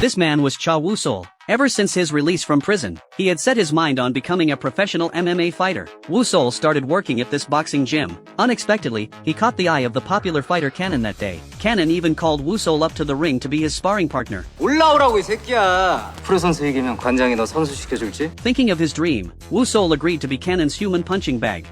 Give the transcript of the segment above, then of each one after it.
This man was Cha Woo-sol. Ever since his release from prison, he had set his mind on becoming a professional MMA fighter. Woo-sol started working at this boxing gym. Unexpectedly, he caught the eye of the popular fighter Cannon that day. Cannon even called Woo-sol up to the ring to be his sparring partner. 올라오라고 이 새끼야. 프로 선수 이기면 관장이 너 선수 시켜줄지? Thinking of his dream, Woo-sol agreed to be Cannon's human punching bag.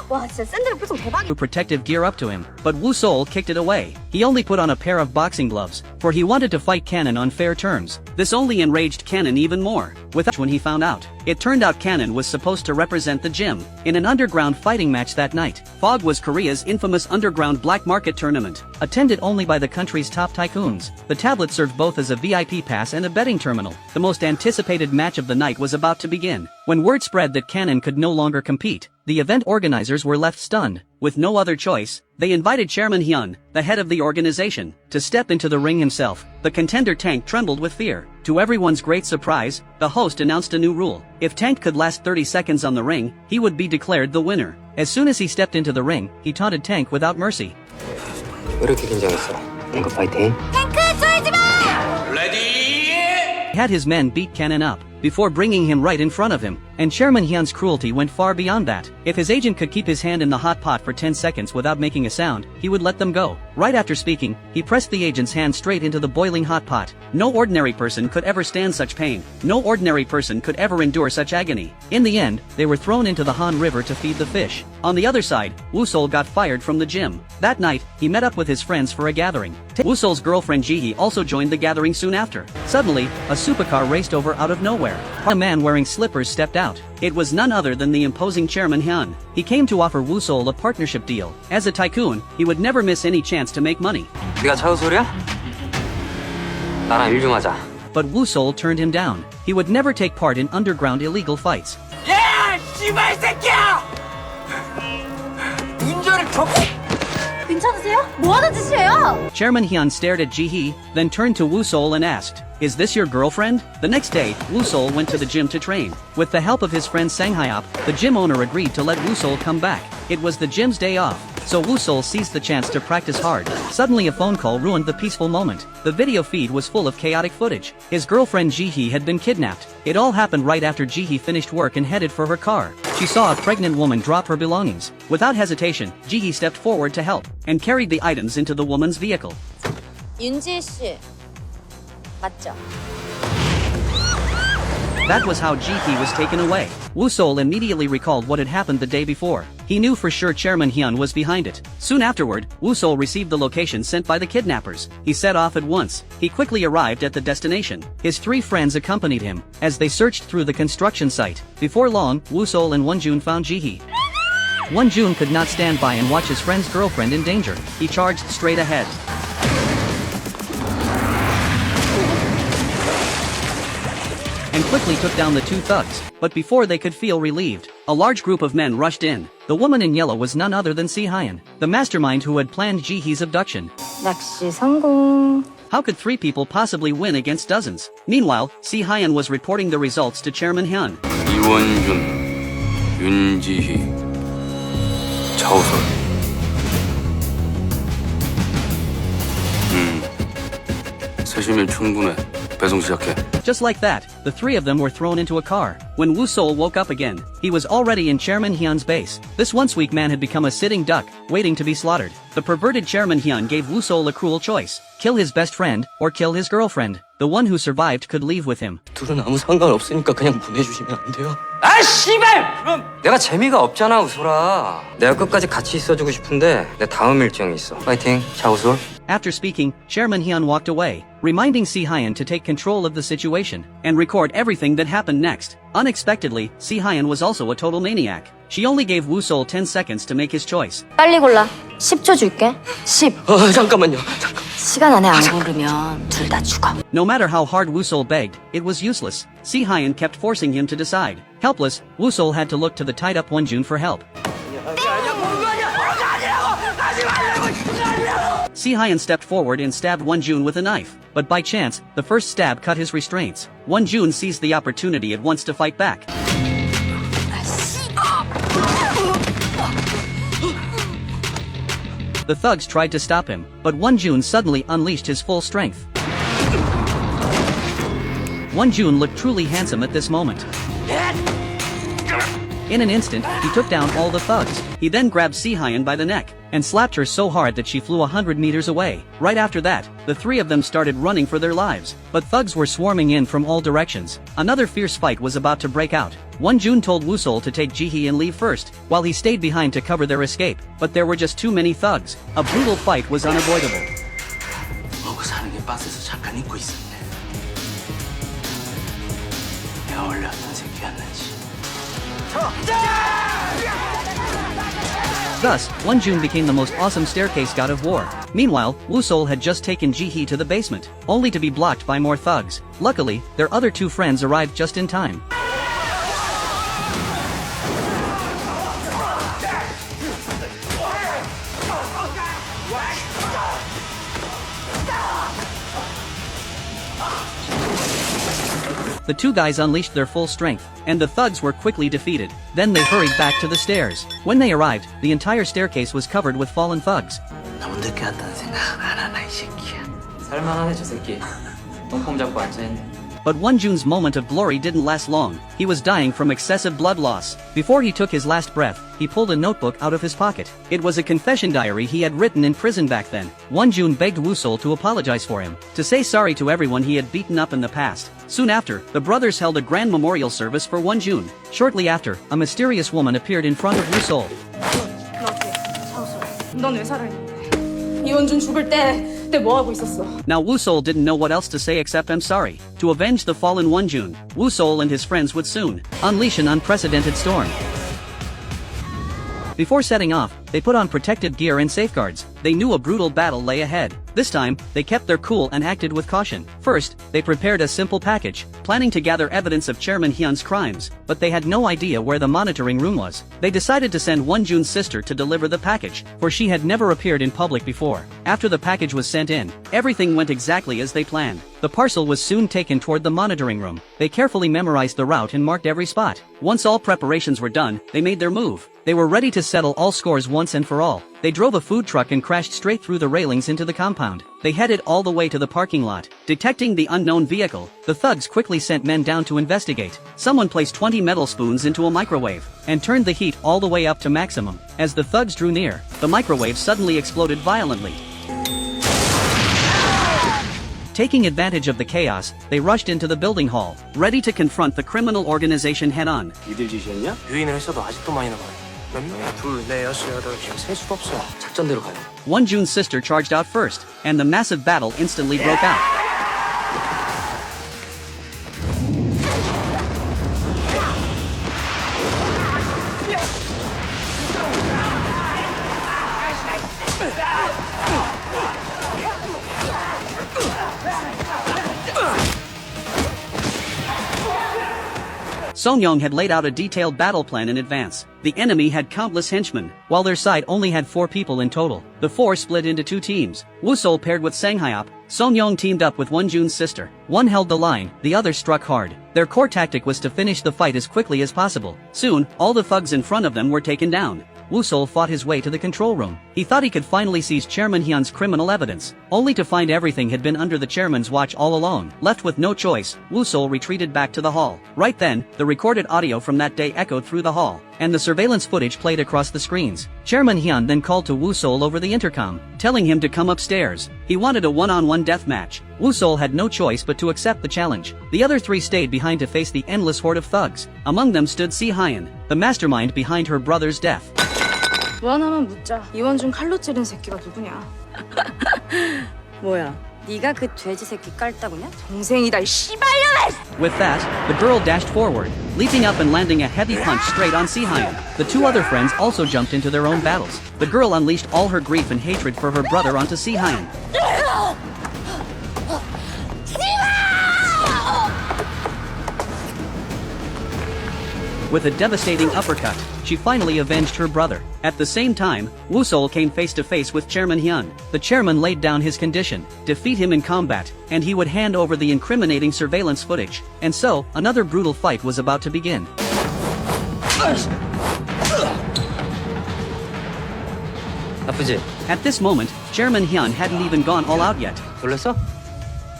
와 진짜 샌들 표정 대박이야. Protective gear up to him, but Woo-sol kicked it away. He only put on a pair of boxing gloves, for he wanted to fight Cannon on fair terms. This only enraged Cannon even more. When he found out, it turned out Cannon was supposed to represent the gym in an underground fighting match that night. Fog was Korea's infamous underground black market tournament, attended only by the country's top tycoons. The tablet served both as a VIP pass and a betting terminal. The most anticipated match of the night was about to begin. When word spread that Cannon could no longer compete, the event organizers were left stunned. With no other choice, they invited Chairman Hyun, the head of the organization, to step into the ring himself. The contender Tank trembled with fear. To everyone's great surprise, the host announced a new rule. If Tank could last 30 seconds on the ring, he would be declared the winner. As soon as he stepped into the ring, he taunted Tank without mercy. 왜 이렇게 긴장했어? 이거 파이팅. 탱크 쏘지 마! He had his men beat Cannon up, before bringing him right in front of him, and Chairman Hyun's cruelty went far beyond that. If his agent could keep his hand in the hot pot for 10 seconds without making a sound, he would let them go. Right after speaking, he pressed the agent's hand straight into the boiling hot pot. No ordinary person could ever stand such pain. No ordinary person could ever endure such agony. In the end, they were thrown into the Han River to feed the fish. On the other side, Woo-sol got fired from the gym. That night, he met up with his friends for a gathering. Woo-sol's girlfriend Ji-hee also joined the gathering soon after. Suddenly, a supercar raced over out of nowhere. A man wearing slippers stepped out. It was none other than the imposing Chairman Hyun. He came to offer Woo-sol a partnership deal. As a tycoon, he would never miss any chance to make money. 네가 차우솔이야? 나랑 일 좀 하자. But Woo-sol turned him down. He would never take part in underground illegal fights. 야, 씨발 새끼야! 운전을 괜찮으세요? 뭐 하는 짓이에요? Chairman Hyun stared at Ji-hee, then turned to Woo-sol and asked, "Is this your girlfriend?" The next day, Woo-sol went to the gym to train. With the help of his friend Sang Hyop, the gym owner agreed to let Woo-sol come back. It was the gym's day off, so Woo-sol seized the chance to practice hard. Suddenly a phone call ruined the peaceful moment. The video feed was full of chaotic footage. His girlfriend Ji-hee had been kidnapped. It all happened right after Ji-hee finished work and headed for her car. She saw a pregnant woman drop her belongings. Without hesitation, Ji-hee stepped forward to help, and carried the items into the woman's vehicle. 윤지희 씨 맞죠? That was how Ji-hee was taken away. Woo-sol immediately recalled what had happened the day before. He knew for sure Chairman Hyun was behind it. Soon afterward, Woo-sol received the location sent by the kidnappers. He set off at once. He quickly arrived at the destination. His 3 friends accompanied him, as they searched through the construction site. Before long, Woo-sol and Won-jun found Ji-hee. Won-jun could not stand by and watch his friend's girlfriend in danger. He charged straight ahead, and quickly took down the 2 thugs. But before they could feel relieved, a large group of men rushed in. The woman in yellow was none other than Si-hyun, the mastermind who had planned Ji-hee's abduction. 낚시 성공. How could 3 people possibly win against dozens? Meanwhile, Si-hyun was reporting the results to Chairman Hyun. 이원준, 윤지희, 차우솔. 셋이면 충분해. 배송 시작해. Just like that, the 3 of them were thrown into a car. When Woo-sol woke up again, he was already in Chairman Hyun's base. This once weak man had become a sitting duck, waiting to be slaughtered. The perverted Chairman Hyun gave Woo-sol a cruel choice: kill his best friend, or kill his girlfriend. The one who survived could leave with him. 둘은 아무 상관없으니까 그냥 보내주시면 안 돼요? 아, 씨발! 그럼 내가 재미가 없잖아, 우솔아. 내가 끝까지 같이 있어주고 싶은데 내 다음 일정이 있어. 파이팅, 차우솔. After speaking, Chairman Hyun walked away, reminding Si-hyun to take control of the situation and record everything that happened next. Unexpectedly, Si-hyun was also a total maniac. She only gave Woo-sol 10 seconds to make his choice. 빨리 골라. 10초 줄게. 10. 잠깐만요. 잠깐. 시간 안에 안 고르면 둘 다 죽어. No matter how hard Woo-sol begged, it was useless. Si-hyun kept forcing him to decide. Helpless, Woo-sol had to look to the tied-up Won-jun for help. Si-hyun stepped forward and stabbed Won-jun with a knife, but by chance, the first stab cut his restraints. Won-jun seized the opportunity at once to fight back. The thugs tried to stop him, but Won-jun suddenly unleashed his full strength. Won-jun looked truly handsome at this moment. In an instant, he took down all the thugs. He then grabbed Si-hyun by the neck and slapped her so hard that she flew 100 meters away. Right after that, the three of them started running for their lives, but thugs were swarming in from all directions. Another fierce fight was about to break out. Won-jun told Woo-sol to take Ji-hee and leave first, while he stayed behind to cover their escape, but there were just too many thugs. A brutal fight was unavoidable. 먹고 사는 게 빡세서 잠깐 잊고 있었네. 내가 원래 어떤 새끼였는지. Thus, Won-jun became the most awesome staircase god of war. Meanwhile, Woo-sol had just taken Ji-hee to the basement, only to be blocked by more thugs. Luckily, their other two friends arrived just in time. The two guys unleashed their full strength, and the thugs were quickly defeated. Then they hurried back to the stairs. When they arrived, the entire staircase was covered with fallen thugs. 너무 늦게 왔다는 생각 안 하나 이 새끼야. 살만하네 저 새끼. 똥폼 잡고 앉아있네. But Won-jun's moment of glory didn't last long. He was dying from excessive blood loss. Before he took his last breath, he pulled a notebook out of his pocket. It was a confession diary he had written in prison back then. Won-jun begged Woo-sol to apologize for him, to say sorry to everyone he had beaten up in the past. Soon after, the brothers held a grand memorial service for Won-jun. Shortly after, a mysterious woman appeared in front of Woo-sol. 넌 왜 살아있는데? 이원준 죽을 때 뭐 하고 있었어? Now Woo-sol didn't know what else to say except I'm sorry. To avenge the fallen Won-jun, Woo-sol and his friends would soon unleash an unprecedented storm. Before setting off, they put on protective gear and safeguards. They knew a brutal battle lay ahead. This time, they kept their cool and acted with caution. First, they prepared a simple package, planning to gather evidence of Chairman Hyun's crimes, but they had no idea where the monitoring room was. They decided to send Won-jun's sister to deliver the package, for she had never appeared in public before. After the package was sent in, everything went exactly as they planned. The parcel was soon taken toward the monitoring room. They carefully memorized the route and marked every spot. Once all preparations were done, they made their move. They were ready to settle all scores once and for all. They drove a food truck and crashed straight through the railings into the compound. They headed all the way to the parking lot. Detecting the unknown vehicle, the thugs quickly sent men down to investigate. Someone placed 20 metal spoons into a microwave and turned the heat all the way up to maximum. As the thugs drew near, the microwave suddenly exploded violently. Taking advantage of the chaos, they rushed into the building hall, ready to confront the criminal organization head-on. 니들 짓이었냐? 유인을 했어도 아직도 많이 남아. 몇 명이야? 둘, 넷, 여섯, 여덟. 지금 셀 수가 없어. 작전대로 가요. Won-jun's sister charged out first, and the massive battle instantly broke out. Song-young had laid out a detailed battle plan in advance. The enemy had countless henchmen, while their side only had 4 people in total. The 4 split into 2 teams. Woo-sol paired with Sang-hyop. Song-young teamed up with Won-jun's sister. One held the line, the other struck hard. Their core tactic was to finish the fight as quickly as possible. Soon, all the thugs in front of them were taken down. Woo-sol fought his way to the control room. He thought he could finally seize Chairman Hyun's criminal evidence, only to find everything had been under the chairman's watch all along. Left with no choice, Woo-sol retreated back to the hall. Right then, the recorded audio from that day echoed through the hall, and the surveillance footage played across the screens. Chairman Hyun then called to Woo-sol over the intercom, telling him to come upstairs. He wanted a one-on-one death match. Woo-sol had no choice but to accept the challenge. The other 3 stayed behind to face the endless horde of thugs. Among them stood Si-hyun, the mastermind behind her brother's death. 뭐 하나만 묻자. 이원준 칼로 찌른 새끼가 누구냐? 뭐야? 네가 그 돼지 새끼 깔따구냐? 동생이다 이 씨발년아! With that, the girl dashed forward, leaping up and landing a heavy punch straight on Si-hyun. The 2 other friends also jumped into their own battles. The girl unleashed all her grief and hatred for her brother onto Si-hyun. With a devastating uppercut, she finally avenged her brother. At the same time, Woo-sol came face to face with Chairman Hyun. The chairman laid down his condition: defeat him in combat, and he would hand over the incriminating surveillance footage. And so, another brutal fight was about to begin. 아프지? At this moment, Chairman Hyun hadn't even gone all out yet. 놀랬어?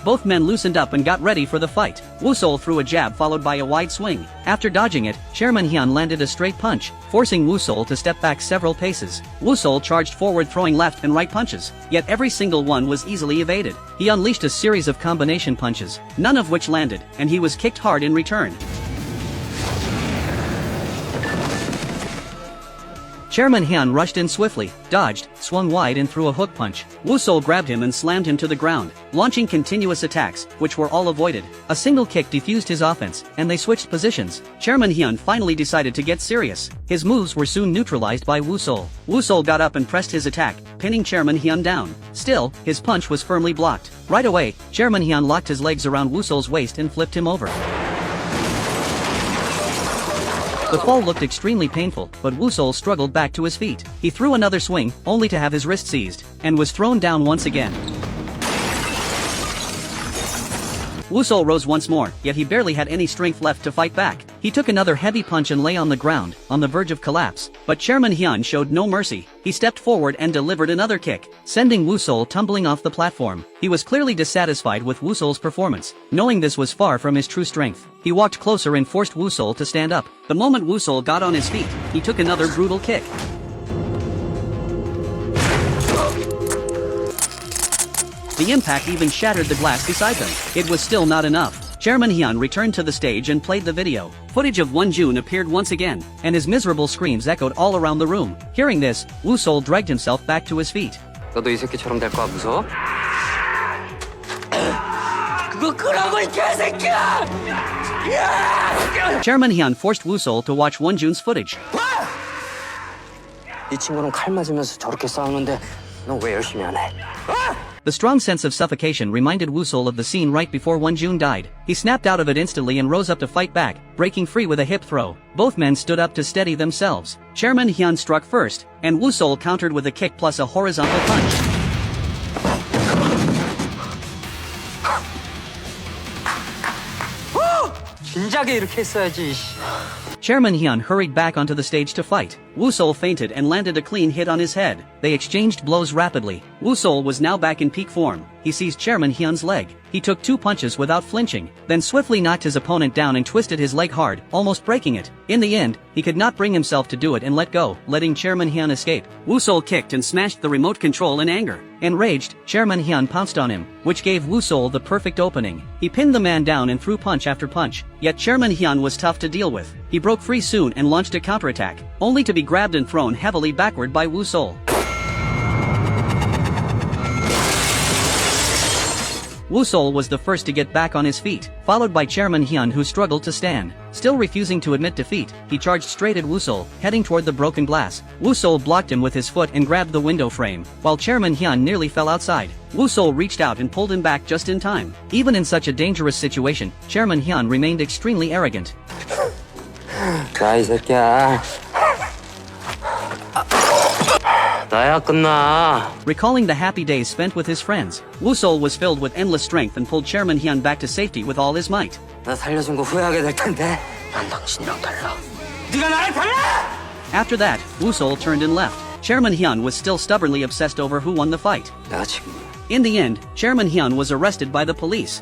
Both men loosened up and got ready for the fight. Woo-Sol threw a jab followed by a wide swing. After dodging it, Chairman Hyun landed a straight punch, forcing Woo-Sol to step back several paces. Woo-Sol charged forward throwing left and right punches, yet every single one was easily evaded. He unleashed a series of combination punches, none of which landed, and he was kicked hard in return. Chairman Hyun rushed in swiftly, dodged, swung wide and threw a hook punch. Woo-Sol grabbed him and slammed him to the ground, launching continuous attacks, which were all avoided. A single kick defused his offense, and they switched positions. Chairman Hyun finally decided to get serious. His moves were soon neutralized by Woo-Sol. Woo-Sol got up and pressed his attack, pinning Chairman Hyun down. Still, his punch was firmly blocked. Right away, Chairman Hyun locked his legs around Woo-Sol's waist and flipped him over. The fall looked extremely painful, but Woo-Sol struggled back to his feet. He threw another swing, only to have his wrist seized, and was thrown down once again. Woo-Sol rose once more, yet he barely had any strength left to fight back. He took another heavy punch and lay on the ground, on the verge of collapse. But Chairman Hyun showed no mercy. He stepped forward and delivered another kick, sending Woo-Sol tumbling off the platform. He was clearly dissatisfied with Woo-Sol's performance, knowing this was far from his true strength. He walked closer and forced Woo-Sol to stand up. The moment Woo-Sol got on his feet, he took another brutal kick. The impact even shattered the glass beside them. It was still not enough. Chairman Hyun returned to the stage and played the video. Footage of Won-Jun appeared once again, and his miserable screams echoed all around the room. Hearing this, Woo-Sol dragged himself back to his feet. 너도 이 새끼처럼 될 거야 무서워? 그거 끄라고 이 개새끼야! Chairman Hyun forced Woo-Sol to watch Won-Jun's footage. 이 친구는 칼 맞으면서 저렇게 싸우는데 너 왜 열심히 안 해? The strong sense of suffocation reminded Woo-Sol of the scene right before Won-Jun died. He snapped out of it instantly and rose up to fight back, breaking free with a hip throw. Both men stood up to steady themselves. Chairman Hyun struck first, and Woo-Sol countered with a kick plus a horizontal punch. 진작에 이렇게 했어야지. Chairman Hyun hurried back onto the stage to fight. Woo-Sol feinted and landed a clean hit on his head. They exchanged blows rapidly. Woo-Sol was now back in peak form. He seized Chairman Hyun's leg. He took 2 punches without flinching, then swiftly knocked his opponent down and twisted his leg hard, almost breaking it. In the end, he could not bring himself to do it and let go, letting Chairman Hyun escape. Woo-Sol kicked and smashed the remote control in anger. Enraged, Chairman Hyun pounced on him, which gave Woo-Sol the perfect opening. He pinned the man down and threw punch after punch, yet Chairman Hyun was tough to deal with. He broke free soon and launched a counterattack, only to be grabbed and thrown heavily backward by Woo-Sol. Woo-Sol was the first to get back on his feet, followed by Chairman Hyun who struggled to stand. Still refusing to admit defeat, he charged straight at Woo-Sol, heading toward the broken glass. Woo-Sol blocked him with his foot and grabbed the window frame, while Chairman Hyun nearly fell outside. Woo-Sol reached out and pulled him back just in time. Even in such a dangerous situation, Chairman Hyun remained extremely arrogant. 야, 이 새끼야. 나야 끝나. Recalling the happy days spent with his friends, Woo-Sol was filled with endless strength and pulled Chairman Hyun back to safety with all his might. 나 살려준 거 후회하게 될 텐데. 난 당신이랑 달라. 네가 나를 달라! After that, Woo-Sol turned and left. Chairman Hyun was still stubbornly obsessed over who won the fight. 내가 지금 In the end, Chairman Hyun was arrested by the police.